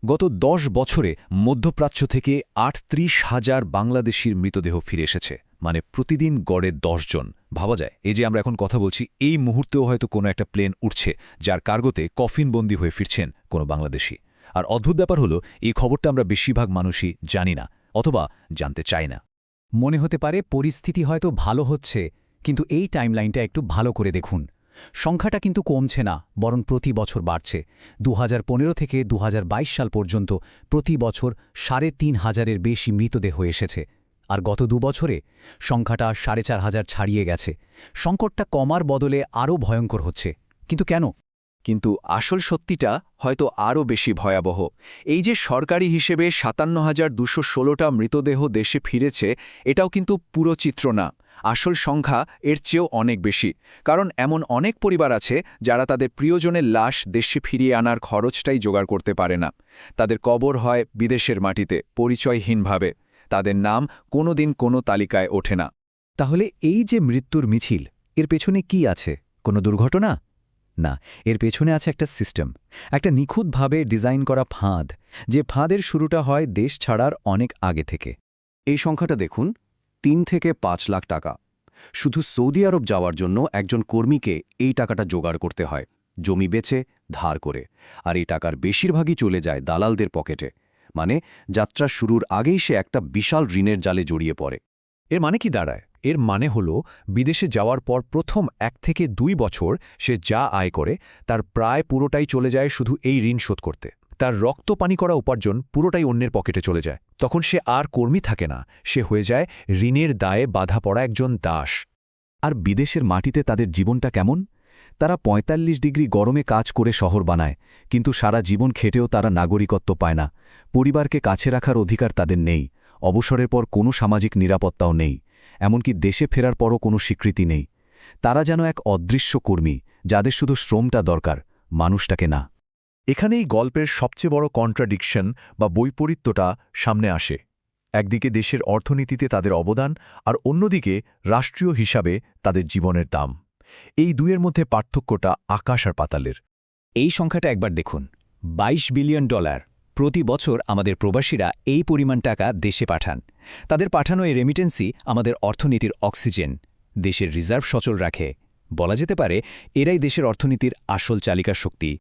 গত ১০ বছরে মধ্যপ্রাচ্য থেকে ৩৮,০০০ বাংলাদেশির মৃতদেহ ফিরে এসেছে, মানে প্রতিদিন গড়ে ১০ জন। ভাবা যায়, এই যে আমরা এখন কথা বলছি, এই মুহূর্তেও হয়তো কোনো একটা প্লেন উঠছে যার কার্গোতে কফিনবন্দি হয়ে ফিরছেন কোনো বাংলাদেশি। আর অদ্ভুত ব্যাপার হলো, এই খবরটা আমরা বেশিরভাগ মানুষই জানি না, অথবা জানতে চাই না। মনে হতে পারে পরিস্থিতি হয়তো ভালো হচ্ছে, কিন্তু এই টাইমলাইনটা একটু ভালো করে দেখুন। সংখ্যাটা কিন্তু কমছে না, বরং প্রতি বছর বাড়ছে। ২০১৫ থেকে ২০২২ সাল পর্যন্ত প্রতি বছর ৩,৫০০-এর বেশি মৃতদেহ এসেছে। আর গত ২ বছরে সংখ্যাটা ৪,৫০০ ছাড়িয়ে গেছে। সংকটটা কমার বদলে আরও ভয়ঙ্কর হচ্ছে। কিন্তু কেন? কিন্তু আসল সত্যিটা হয়তো আরও বেশি ভয়াবহ। এই যে সরকারি হিসেবে ৫৭,২১৬টা মৃতদেহ দেশে ফিরেছে, এটাও কিন্তু পুরো চিত্র না। আসল সংখ্যা এর চেয়েও অনেক বেশি। কারণ এমন অনেক পরিবার আছে যারা তাদের প্রিয়জনের লাশ দেশে ফিরিয়ে আনার খরচটাই জোগাড় করতে পারে না। তাদের কবর হয় বিদেশের মাটিতে, পরিচয়হীনভাবে। তাদের নাম কোনোদিন কোনো তালিকায় ওঠে না। তাহলে এই যে মৃত্যুর মিছিল, এর পেছনে কি আছে? কোনো দুর্ঘটনা? না, এর পেছনে আছে একটা সিস্টেম, একটা নিখুঁতভাবে ডিজাইন করা ফাঁদ, যে ফাঁদের শুরুটা হয় দেশ ছাড়ার অনেক আগে থেকে। এই সংখ্যাটা দেখুন, ৩ থেকে ৫ লাখ টাকা। শুধু সৌদি আরব যাওয়ার জন্য একজন কর্মীকে এই টাকাটা জোগাড় করতে হয়, জমি বেচে, ধার করে। আর এই টাকার বেশিরভাগই চলে যায় দালালদের পকেটে। মানে যাত্রা শুরুর আগেই সে একটা বিশাল ঋণের জালে জড়িয়ে পড়ে। এর মানে কি দাঁড়ায়? এর মানে হলো, বিদেশে যাওয়ার পর প্রথম ১ থেকে ২ বছর সে যা আয় করে তার প্রায় পুরোটাই চলে যায় শুধু এই ঋণ শোধ করতে। তার রক্ত পানি করা উপার্জন পুরোটাই অন্যের পকেটে চলে যায়। তখন সে আর কর্মী থাকে না, সে হয়ে যায় ঋণের দায়ে বাঁধা পড়া একজন দাস। আর বিদেশের মাটিতে তাদের জীবনটা কেমন? তারা ৪৫ ডিগ্রি গরমে কাজ করে শহর বানায়, কিন্তু সারা জীবন খেটেও তারা নাগরিকত্ব পায় না। পরিবারকে কাছে রাখার অধিকার তাদের নেই। অবসরের পর কোনো সামাজিক নিরাপত্তাও নেই। এমনকি দেশে ফেরার পরও কোনো স্বীকৃতি নেই। তারা যেন এক অদৃশ্য কর্মী, যাদের শুধু শ্রমটা দরকার, মানুষটাকে না। এখানেই গল্পের সবচেয়ে বড় কন্ট্রাডিকশন বা বৈপরীত্যটা সামনে আসে। একদিকে দেশের অর্থনীতিতে তাদের অবদান, আর অন্যদিকে রাষ্ট্রীয় হিসাবে তাদের জীবনের দাম। এই দুয়ের মধ্যে পার্থক্যটা আকাশ আর পাতালের। এই সংখ্যাটা একবার দেখুন, $২২ বিলিয়ন। প্রতি বছর আমাদের প্রবাসীরা এই পরিমাণ টাকা দেশে পাঠান। তাদের পাঠানো এই রেমিটেন্সই আমাদের অর্থনীতির অক্সিজেন, দেশের রিজার্ভ সচল রাখে। বলা যেতে পারে এরাই দেশের অর্থনীতির আসল চালিকা শক্তি।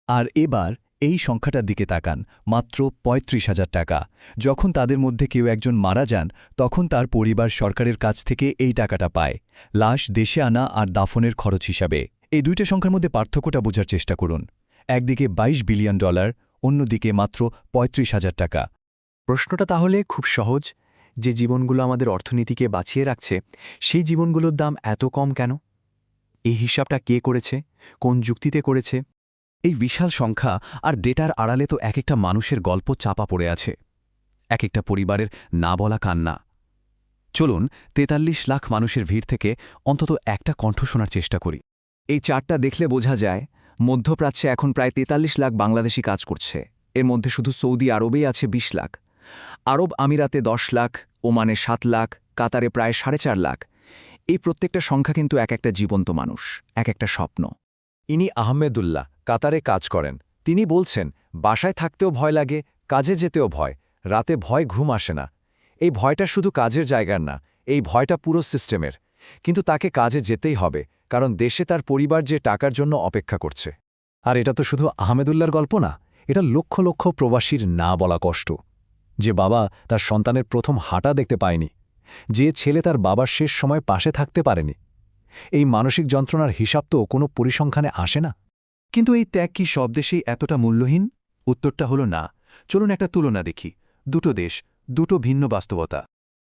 আর এবার এই সংখ্যাটার দিকে তাকান, মাত্র ৩৫,০০০ টাকা। যখন তাদের মধ্যে কেউ একজন মারা যান, তখন তার পরিবার সরকারের কাছ থেকে এই টাকাটা পায়, লাশ দেশে আনা আর দাফনের খরচ হিসাবে। এই দুইটা সংখ্যার মধ্যে পার্থক্যটা বোঝার চেষ্টা করুন। একদিকে $২২ বিলিয়ন, অন্যদিকে মাত্র ৩৫,০০০ টাকা। প্রশ্নটা তাহলে খুব সহজ, যে জীবনগুলো আমাদের অর্থনীতিকে বাঁচিয়ে রাখছে, সেই জীবনগুলোর দাম এত কম কেন? এই হিসাবটা কে করেছে? কোন যুক্তিতে করেছে? এই বিশাল সংখ্যা আর ডেটার আড়ালে তো এক একটা মানুষের গল্প চাপা পড়ে আছে, এক একটা পরিবারের না বলা কান্না। চলুন ৪৩ লাখ মানুষের ভিড় থেকে অন্তত একটা কণ্ঠ শোনার চেষ্টা করি। এই চার্টটা দেখলে বোঝা যায়, মধ্যপ্রাচ্যে এখন প্রায় ৪৩ লাখ বাংলাদেশি কাজ করছে। এর মধ্যে শুধু সৌদি আরবেই আছে ২০ লাখ, আরব আমিরাতে ১০ লাখ, ওমানে ৭ লাখ, কাতারে প্রায় ৪.৫ লাখ। এই প্রত্যেকটা সংখ্যা কিন্তু এক একটা জীবন্ত মানুষ, এক একটা স্বপ্ন। ইনি আহমেদুল্লাহ, কাতারে কাজ করেন। তিনি বলছেন, বাসায় থাকতেও ভয় লাগে, কাজে যেতেও ভয়, রাতে ভয় ঘুম আসে না। এই ভয়টা শুধু কাজের জায়গার না, এই ভয়টা পুরো সিস্টেমের। কিন্তু তাকে কাজে যেতেই হবে, কারণ দেশে তার পরিবার যে টাকার জন্য অপেক্ষা করছে। আর এটা তো শুধু আহমেদুল্লাহর গল্প না, এটা লক্ষ লক্ষ প্রবাসীর না বলা কষ্ট। যে বাবা তার সন্তানের প্রথম হাঁটা দেখতে পায়নি, যে ছেলে তার বাবার শেষ সময় পাশে থাকতে পারেনি। এই মানসিক যন্ত্রণার হিসাব তো কোনো পরিসংখ্যানে আসে না। কিন্তু এই ত্যাগ কি সব দেশেই এতটা মূল্যহীন? উত্তরটা হলো না। চলুন একটা তুলনা দেখি। দুটো দেশ, দুটো ভিন্ন বাস্তবতা।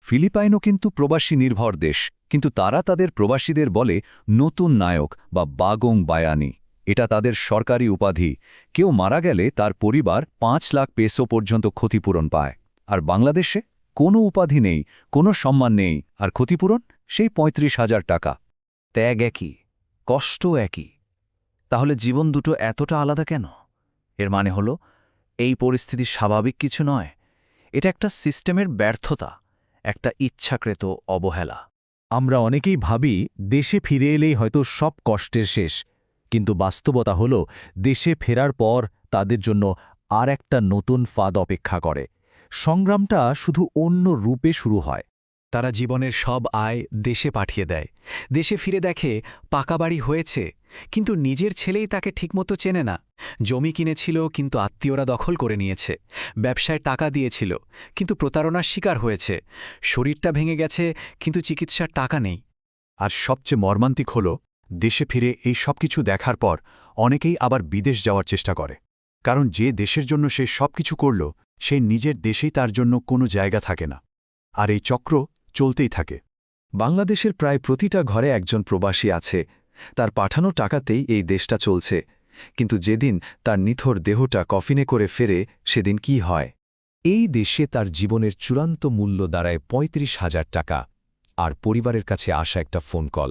ফিলিপাইনও কিন্তু প্রবাসী নির্ভর দেশ, কিন্তু তারা তাদের প্রবাসীদের বলে নতুন নায়ক বা বাগং বায়ানি। এটা তাদের সরকারি উপাধি। কেউ মারা গেলে তার পরিবার ৫ লাখ পেসো পর্যন্ত ক্ষতিপূরণ পায়। আর বাংলাদেশে কোনো উপাধি নেই, কোনো সম্মান নেই, আর ক্ষতিপূরণ সেই ৩৫,০০০ টাকা। ত্যাগ একই, কষ্ট একই, তাহলে জীবন দুটো এতটা আলাদা কেন? এর মানে হলো, এই পরিস্থিতি স্বাভাবিক কিছু নয়। এটা একটা সিস্টেমের ব্যর্থতা, একটা ইচ্ছাকৃত অবহেলা। আমরা অনেকেই ভাবি দেশে ফিরে এলেই হয়তো সব কষ্টের শেষ, কিন্তু বাস্তবতা হল দেশে ফেরার পর তাদের জন্য আর একটা নতুন ফাঁদ অপেক্ষা করে সংগ্রামটা শুধু অন্য রূপে শুরু হয়। তারা জীবনের সব আয় দেশে পাঠিয়ে দেয়, দেশে ফিরে দেখে পাকা বাড়ি হয়েছে, কিন্তু নিজের ছেলেই তাকে ঠিকমতো চেনে না। জমি কিনেছিল কিন্তু আত্মীয়রা দখল করে নিয়েছে, ব্যবসায় টাকা দিয়েছিল কিন্তু প্রতারণার শিকার হয়েছে, শরীরটা ভেঙে গেছে কিন্তু চিকিৎসার টাকা নেই। আর সবচেয়ে মর্মান্তিক হল, দেশে ফিরে এই সব কিছু দেখার পর অনেকেই আবার বিদেশ যাওয়ার চেষ্টা করে, কারণ যে দেশের জন্য সে সব কিছু করল সেই নিজের দেশেই তার জন্য কোনো জায়গা থাকে না, আর এই চক্র চলতেই থাকে। বাংলাদেশের প্রায় প্রতিটা ঘরে একজন প্রবাসী আছে, তার পাঠানো টাকাতেই এই দেশটা চলছে। কিন্তু যেদিন তার নিথর দেহটা কফিনে করে ফেরে, সেদিন কি হয়? এই দেশে তার জীবনের চূড়ান্ত মূল্য দাঁড়ায় ৩৫,০০০ টাকা আর পরিবারের কাছে আসা একটা ফোন কল।